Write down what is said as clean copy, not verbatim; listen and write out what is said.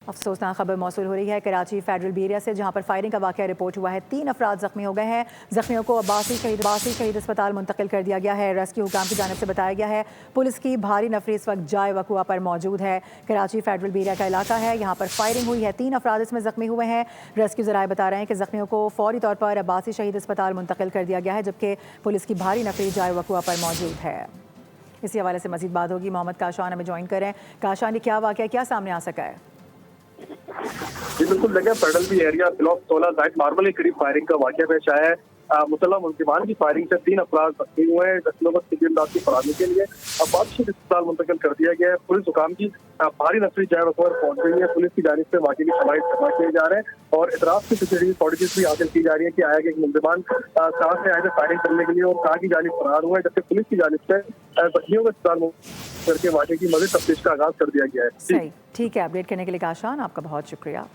अफसोसनाक खबर मौसूल हो रही है कराची फेडरल बी एरिया से, जहां पर फायरिंग का वाकया रिपोर्ट हुआ है। 3 अफराद जख्मी हो गए हैं। जख्मियों को अब्बासी शहीद अस्पताल मुंतकिल कर दिया गया है। रेस्क्यू हुकाम की जानिब से बताया गया है। पुलिस की भारी नफरी इस वक्त जाए वकुआ पर मौजूद है। कराची फेडरल बी एरिया का इलाका है, यहाँ पर फायरिंग हुई है। 3 अफराद इसमें जख्मी हुए हैं। रेस्क्यू जराए बता रहे हैं कि जख्मियों को फौरी तौर पर अब्बासी शहीद अस्पताल मुंतकिल कर दिया गया है, जबकि पुलिस की भारी नफरी जाए वकुआ पर मौजूद है। इसी हवाले से मजीद बात होगी। मोहम्मद काशान हमें ज्वाइन करें। काशान, ये क्या वाकया, क्या सामने आ सका है? जी बिल्कुल, देखिए फेडरल बी एरिया ब्लॉक 16 जायद मार्बल के करीब फायरिंग का वाकया पेश आया है। मुसल्लह मुल्जिमान की फायरिंग से 3 अफराद जख्मी हुए हैं। जख्मियों को सिविल इमदाद की फराहमी के लिए अब्बासी अस्पताल मुंतकिल कर दिया गया है। पुलिस हुकाम की भारी नफरी जाए वक़्त पहुंच गई है। पुलिस की जानिब से वाकये की शवाहिद जमा किए जा रहे हैं और इतराफ़ की सिक्योरिटी फॉर्टिस भी हासिल की जा रही है कि आया कि एक मुल्जिमान कहाँ से आए थे फायरिंग करने के लिए और कहाँ की जानिब फरार हुआ है, जबकि पुलिस की जानिब से जख्मियों को अस्पताल करके वाकये की मज़ीद तफ्तीश का आगाज कर दिया गया है। सही, ठीक है। अपडेट करने के लिए काशान, आपका बहुत शुक्रिया।